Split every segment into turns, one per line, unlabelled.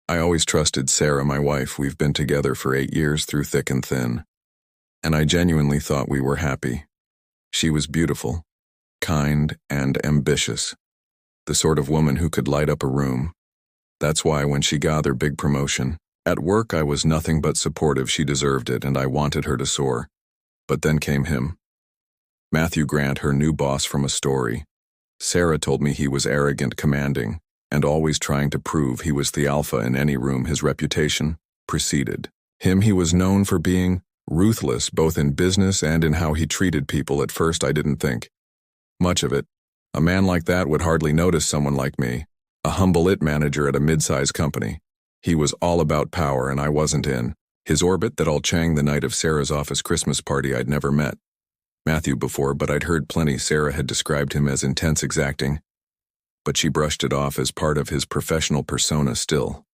I always trusted Sarah, my wife. We've been together for 8 years through thick and thin. And I genuinely thought we were happy. She was beautiful, kind, and ambitious. The sort of woman who could light up a room. That's why when she got her big promotion, at work I was nothing but supportive. She deserved it, and I wanted her to soar. But then came him. Matthew Grant, her new boss from a story. Sarah told me he was arrogant, commanding, and always trying to prove he was the alpha in any room. His reputation preceded him. He was known for being ruthless, both in business and in how he treated people. At first I didn't think much of it. A man like that would hardly notice someone like me, a humble IT manager at a mid-sized company. He was all about power, and I wasn't in his orbit. That all chang the night of Sarah's office Christmas party. I'd never met Matthew before, but I'd heard plenty. Sarah had described him as intense, exacting, but she brushed it off as part of his professional persona. Still,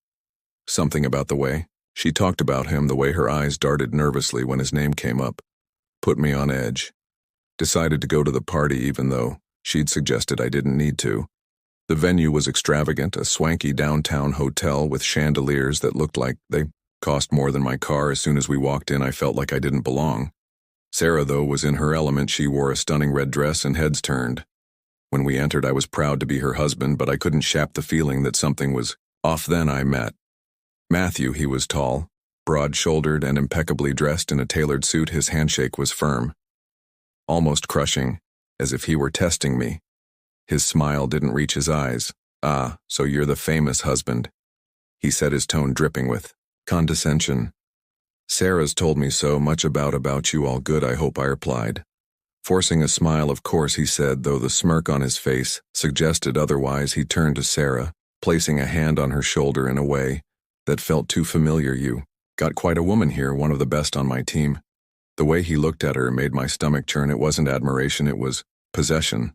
something about the way she talked about him, the way her eyes darted nervously when his name came up, put me on edge. Decided to go to the party even though she'd suggested I didn't need to. The venue was extravagant, a swanky downtown hotel with chandeliers that looked like they cost more than my car. As soon as we walked in, I felt like I didn't belong. Sarah, though, was in her element. She wore a stunning red dress and heads turned. When we entered, I was proud to be her husband, but I couldn't shake the feeling that something was off. Then I met Matthew. He was tall, broad-shouldered, and impeccably dressed in a tailored suit. His handshake was firm, almost crushing, as if he were testing me. His smile didn't reach his eyes. "Ah, so you're the famous husband," he said, his tone dripping with condescension. "Sarah's told me so much about you. All good, I hope," I replied, forcing a smile. "Of course," he said, though the smirk on his face suggested otherwise. He turned to Sarah, placing a hand on her shoulder in a way that felt too familiar. "You got quite a woman here, one of the best on my team." The way he looked at her made my stomach churn. It wasn't admiration, it was possession.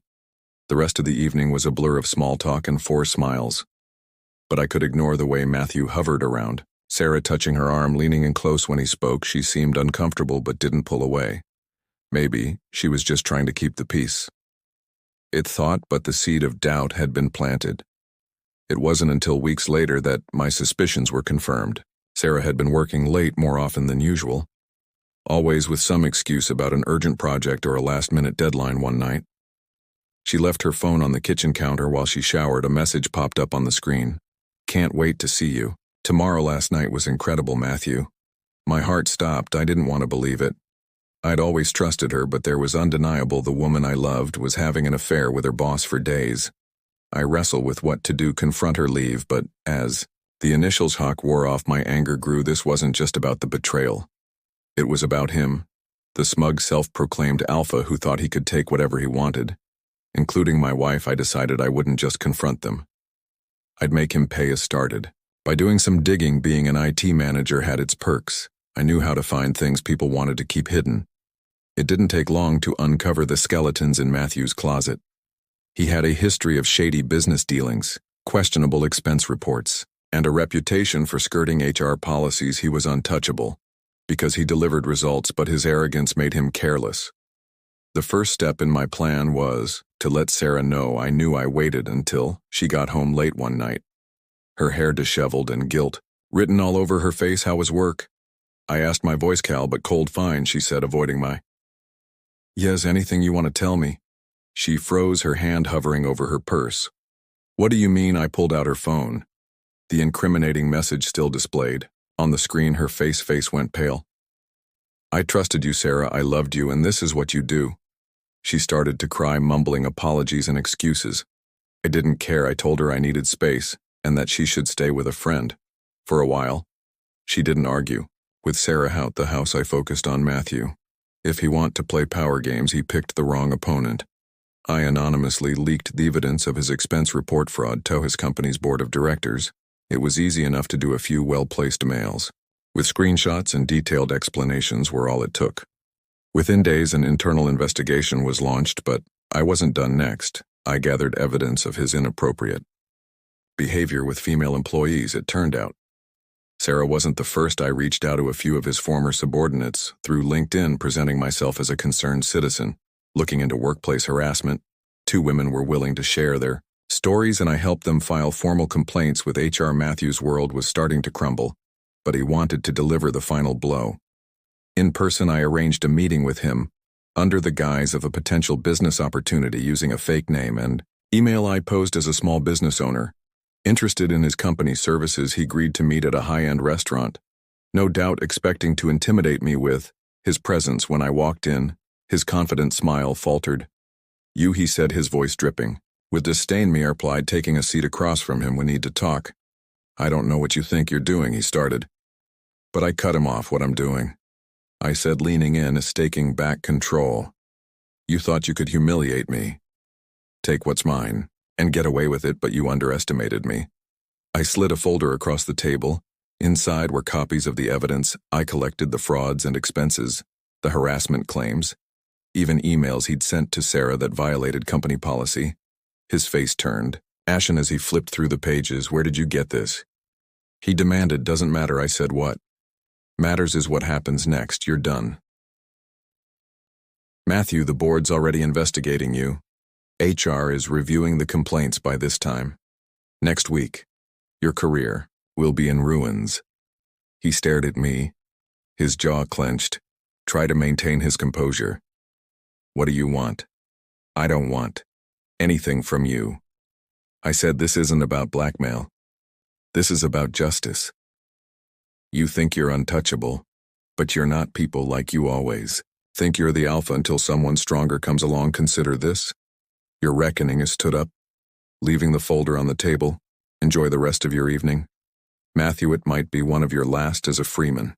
The rest of the evening was a blur of small talk and 4 smiles. But I could ignore the way Matthew hovered around Sarah, touching her arm, leaning in close when he spoke. She seemed uncomfortable but didn't pull away. Maybe she was just trying to keep the peace. It thought, but the seed of doubt had been planted. It wasn't until weeks later that my suspicions were confirmed. Sarah had been working late more often than usual, always with some excuse about an urgent project or a last-minute deadline. One night, she left her phone on the kitchen counter while she showered. A message popped up on the screen. "Can't wait to see you tomorrow. Last night was incredible, Matthew." My heart stopped. I didn't want to believe it. I'd always trusted her, but there was undeniable. The woman I loved was having an affair with her boss for days. I wrestled with what to do, confront her, leave, but as the initials Hawk wore off, my anger grew. This wasn't just about the betrayal. It was about him, the smug self-proclaimed alpha who thought he could take whatever he wanted. Including my wife. I decided I wouldn't just confront them. I'd make him pay. As started by doing some digging. Being an IT manager had its perks. I knew how to find things people wanted to keep hidden. It didn't take long to uncover the skeletons in Matthew's closet. He had a history of shady business dealings, questionable expense reports, and a reputation for skirting HR policies. He was untouchable because he delivered results, but his arrogance made him careless. The first step in my plan was to let Sarah know. I knew. I waited until she got home late one night, her hair disheveled and guilt written all over her face. "How was work?" I asked, my voice cal but cold. "Fine," she said, avoiding my "Yes, anything you want to tell me?" She froze, her hand hovering over her purse. "What do you mean?" I pulled out her phone. The incriminating message still displayed on the screen. Her face went pale. "I trusted you, Sarah. I loved you, and this is what you do." She started to cry, mumbling apologies and excuses. I didn't care. I told her I needed space and that she should stay with a friend for a while. She didn't argue. With Sarah out the house, I focused on Matthew. If he wanted to play power games, he picked the wrong opponent. I anonymously leaked the evidence of his expense report fraud to his company's board of directors. It was easy enough to do. A few well-placed mails with screenshots and detailed explanations were all it took. Within days, an internal investigation was launched, but I wasn't done. Next, I gathered evidence of his inappropriate behavior with female employees. It turned out Sarah wasn't the first. I reached out to a few of his former subordinates through LinkedIn, presenting myself as a concerned citizen looking into workplace harassment. 2 women were willing to share their Stories, and I helped them file formal complaints with HR. Matthew's world was starting to crumble, but he wanted to deliver the final blow. In person, I arranged a meeting with him, under the guise of a potential business opportunity using a fake name and email. I posed as a small business owner. Interested in his company's services, he agreed to meet at a high-end restaurant, no doubt expecting to intimidate me with his presence. When I walked in, his confident smile faltered. "You," he said, his voice dripping. With disdain, I replied, taking a seat across from him. "We need to talk." "I don't know what you think you're doing," he started. But I cut him off. "What I'm doing," I said, leaning in, taking back control. "You thought you could humiliate me, take what's mine, and get away with it, but you underestimated me." I slid a folder across the table. Inside were copies of the evidence I collected, the frauds and expenses, the harassment claims, even emails he'd sent to Sarah that violated company policy. His face turned ashen as he flipped through the pages. "Where did you get this?" he demanded. "Doesn't matter," I said. "What matters is what happens next. You're done." "Matthew, the board's already investigating you. HR is reviewing the complaints by this time. Next week, your career will be in ruins." He stared at me, his jaw clenched, tried to maintain his composure. "What do you want?" "I don't want anything from you," I said. "This isn't about blackmail. This is about justice. You think you're untouchable, but you're not. People like you always think you're the alpha until someone stronger comes along. Consider this. Your reckoning is stood up." Leaving the folder on the table. "Enjoy the rest of your evening. Matthew, it might be one of your last as a Freeman."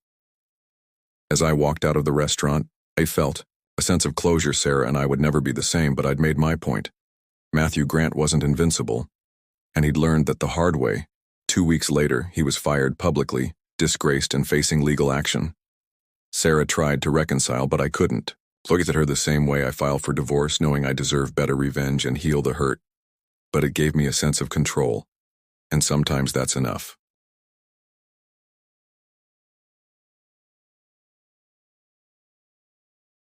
As I walked out of the restaurant, I felt a sense of closure. Sarah and I would never be the same, but I'd made my point. Matthew Grant wasn't invincible, and he'd learned that the hard way. 2 weeks later, he was fired publicly, disgraced, and facing legal action. Sarah tried to reconcile, but I couldn't. Look at her the same way I filed for divorce, knowing I deserve better revenge and heal the hurt. But it gave me a sense of control, and sometimes that's enough.